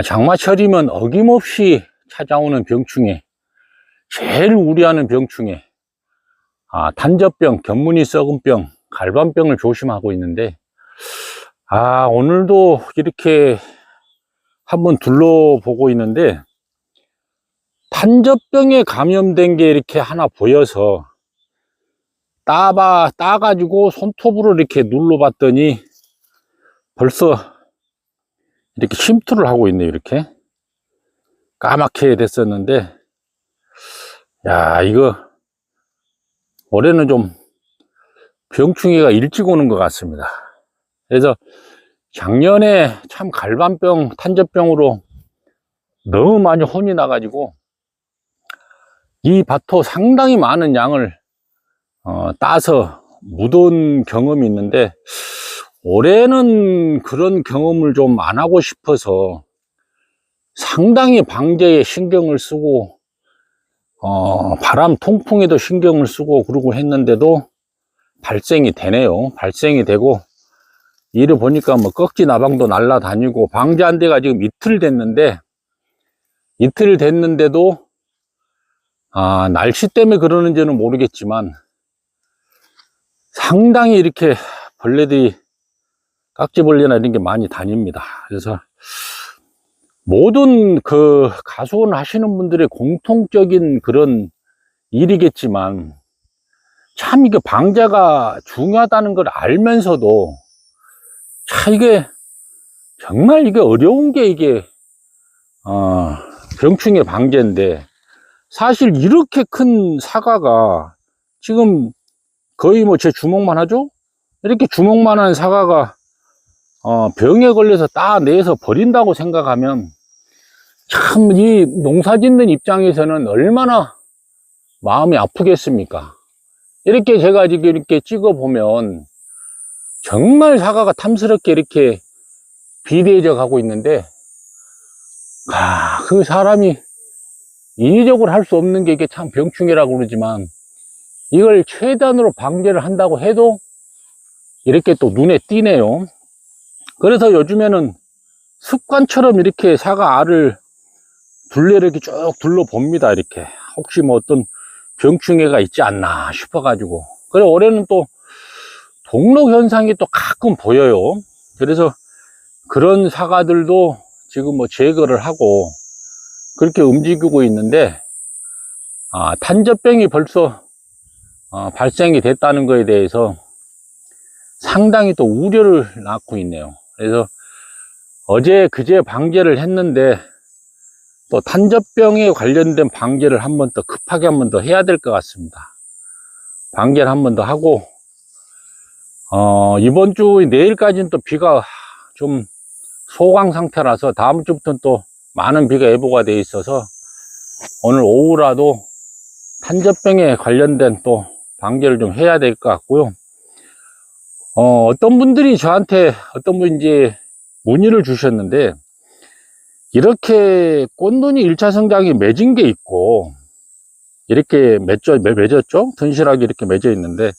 장마철이면 어김없이 찾아오는 병 중에 제일 우려하는 병 중에 탄저병, 곁무늬 썩은 병, 갈반병을 조심하고 있는데 오늘도 이렇게 한번 둘러보고 있는데 탄저병에 감염된 게 이렇게 하나 보여서 따가지고 손톱으로 이렇게 눌러봤더니 벌써 이렇게 침투를 하고 있네요. 이렇게 까맣게 됐었는데 이거 올해는 좀 병충해가 일찍 오는 것 같습니다. 그래서 작년에 참 갈반병, 탄저병으로 너무 많이 혼이 나가지고 이 밭도 상당히 많은 양을 따서 묻은 경험이 있는데 올해는 그런 경험을 좀 안 하고 싶어서 상당히 방제에 신경을 쓰고 바람 통풍에도 신경을 쓰고 그러고 했는데도 발생이 되네요. 발생이 되고 이를 보니까 뭐 꺽지 나방도 날아다니고 방제한 데가 지금 이틀 됐는데도 날씨 때문에 그러는지는 모르겠지만 상당히 이렇게 벌레들이 깍지벌레나 이런 게 많이 다닙니다. 그래서 모든 그 가수원 하시는 분들의 공통적인 그런 일이겠지만 참 이게 방제가 중요하다는 걸 알면서도 참 이게 정말 이게 어려운 게 이게 병충해 방제인데 사실 이렇게 큰 사과가 지금 거의 뭐 제 주먹만 하죠? 이렇게 주먹만한 사과가 병에 걸려서 따내서 버린다고 생각하면 참 이 농사 짓는 입장에서는 얼마나 마음이 아프겠습니까? 이렇게 제가 지금 이렇게 찍어 보면 정말 사과가 탐스럽게 이렇게 비대해져 가고 있는데 그 사람이 인위적으로 할 수 없는 게 이게 참 병충해라고 그러지만 이걸 최대한으로 방제를 한다고 해도 이렇게 또 눈에 띄네요. 그래서 요즘에는 습관처럼 이렇게 사과 알을 둘레를 이렇게 쭉 둘러봅니다. 이렇게 혹시 뭐 어떤 병충해가 있지 않나 싶어가지고. 그래 올해는 또 동록 현상이 또 가끔 보여요. 그래서 그런 사과들도 지금 뭐 제거를 하고 그렇게 움직이고 있는데 탄저병이 벌써 발생이 됐다는 거에 대해서 상당히 또 우려를 낳고 있네요. 그래서 어제 그제 방제를 했는데 또 탄저병에 관련된 방제를 한 번 더 급하게 한 번 더 해야 될 것 같습니다. 방제를 한 번 더 하고 이번 주 내일까지는 또 비가 좀 소강 상태라서 다음 주부터는 또 많은 비가 예보가 돼 있어서 오늘 오후라도 탄저병에 관련된 또 방제를 좀 해야 될 것 같고요. 어떤 분들이 저한테 어떤 분인지 문의를 주셨는데 이렇게 꽃눈이 1차 성장이 맺은 게 있고 이렇게 맺었죠? 튼실하게 이렇게 맺어 있는데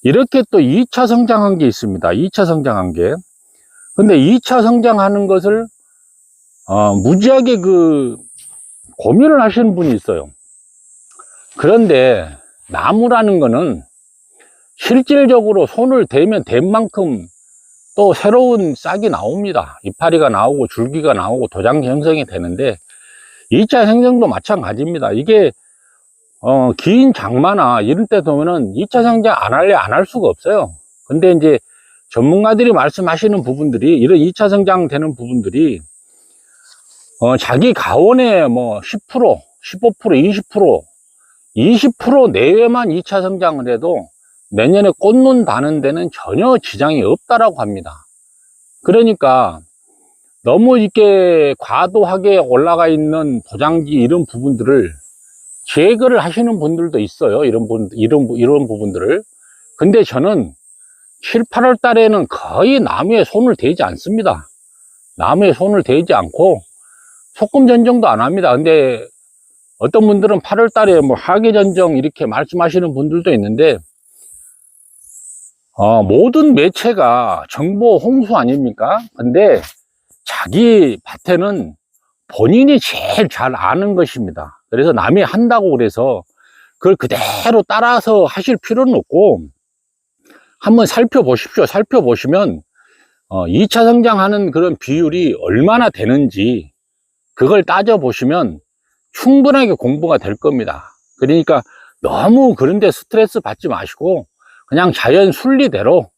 이렇게 또 2차 성장한 게 있습니다. 2차 성장한 게. 근데 2차 성장하는 것을 무지하게 고민을 하시는 분이 있어요. 그런데 나무라는 거는 실질적으로 손을 대면 댄 만큼 또 새로운 싹이 나옵니다. 이파리가 나오고 줄기가 나오고 도장 형성이 되는데 2차 생장도 마찬가지입니다. 이게 긴 장마나 이런 때 보면은 2차 성장 안 할 수가 없어요. 근데 이제 전문가들이 말씀하시는 부분들이 이런 2차 성장 되는 부분들이 자기 가원에 뭐 10%, 15%, 20% 내외만 2차 성장을 해도 내년에 꽃눈 다는 데는 전혀 지장이 없다라고 합니다. 그러니까 너무 이렇게 과도하게 올라가 있는 도장지 이런 부분들을 제거를 하시는 분들도 있어요. 이런 부분들을. 근데 저는 7, 8월 달에는 거의 나무에 손을 대지 않습니다. 나무에 손을 대지 않고 소금 전정도 안 합니다. 근데 어떤 분들은 8월 달에 뭐 하계 전정 이렇게 말씀하시는 분들도 있는데 모든 매체가 정보 홍수 아닙니까? 근데 자기 밭에는 본인이 제일 잘 아는 것입니다. 그래서 남이 한다고 그래서 그걸 그대로 따라서 하실 필요는 없고, 한번 살펴보십시오. 살펴보시면 2차 성장하는 그런 비율이 얼마나 되는지 그걸 따져보시면 충분하게 공부가 될 겁니다. 그러니까 너무 그런데 스트레스 받지 마시고 그냥 자연 순리대로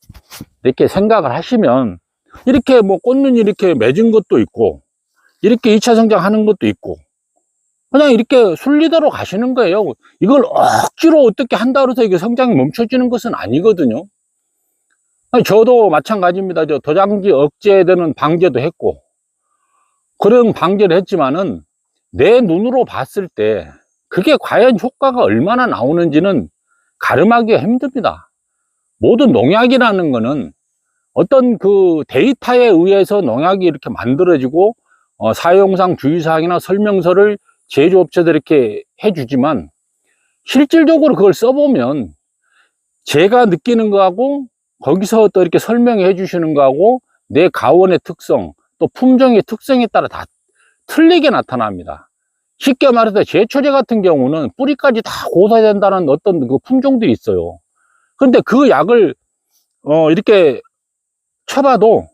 이렇게 생각을 하시면, 이렇게 뭐 꽃눈이 이렇게 맺은 것도 있고 이렇게 2차 성장하는 것도 있고, 그냥 이렇게 순리대로 가시는 거예요. 이걸 억지로 어떻게 한다고 해서 이게 성장이 멈춰지는 것은 아니거든요. 저도 마찬가지입니다. 저 도장지 억제되는 방제도 했고 그런 방제를 했지만은 내 눈으로 봤을 때 그게 과연 효과가 얼마나 나오는지는 가늠하기가 힘듭니다. 모든 농약이라는 거는 어떤 그 데이터에 의해서 농약이 이렇게 만들어지고 사용상 주의사항이나 설명서를 제조업체들이 이렇게 해주지만, 실질적으로 그걸 써보면 제가 느끼는 거하고 거기서 또 이렇게 설명해 주시는 거하고 내 가원의 특성 또 품종의 특성에 따라 다 틀리게 나타납니다. 쉽게 말해서 제초제 같은 경우는 뿌리까지 다 고사된다는 어떤 그 품종들이 있어요. 그런데 그 약을 이렇게 쳐봐도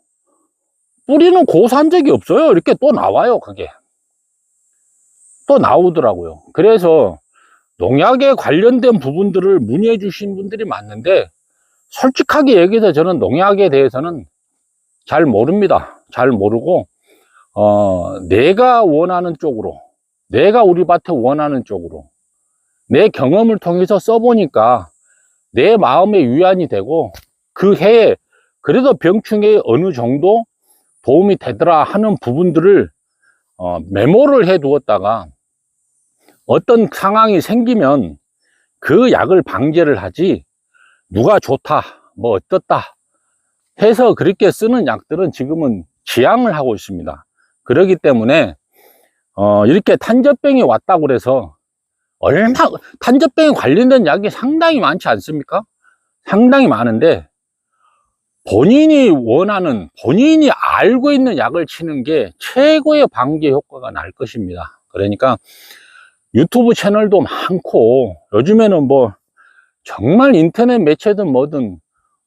뿌리는 고사한 적이 없어요. 이렇게 또 나와요. 그게 또 나오더라고요. 그래서 농약에 관련된 부분들을 문의해 주신 분들이 많은데, 솔직하게 얘기해서 저는 농약에 대해서는 잘 모릅니다. 잘 모르고 내가 원하는 쪽으로, 내가 우리 밭에 원하는 쪽으로 내 경험을 통해서 써보니까 내 마음에 위안이 되고 그 해에 그래도 병충해에 어느 정도 도움이 되더라 하는 부분들을 메모를 해 두었다가 어떤 상황이 생기면 그 약을 방제를 하지, 누가 좋다 뭐 어떻다 해서 그렇게 쓰는 약들은 지금은 지양을 하고 있습니다. 그렇기 때문에 이렇게 탄저병이 왔다고 그래서 탄저병에 관련된 약이 상당히 많지 않습니까? 상당히 많은데 본인이 원하는, 본인이 알고 있는 약을 치는 게 최고의 방제 효과가 날 것입니다. 그러니까 유튜브 채널도 많고 요즘에는 뭐 정말 인터넷 매체든 뭐든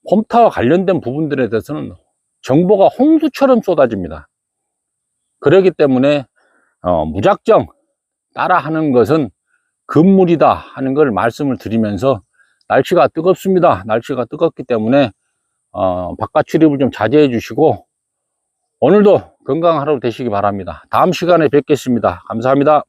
컴퓨터와 관련된 부분들에 대해서는 정보가 홍수처럼 쏟아집니다. 그렇기 때문에 무작정 따라하는 것은 금물이다 하는 걸 말씀을 드리면서, 날씨가 뜨겁습니다. 날씨가 뜨겁기 때문에 바깥 출입을 좀 자제해 주시고 오늘도 건강한 하루 되시기 바랍니다. 다음 시간에 뵙겠습니다. 감사합니다.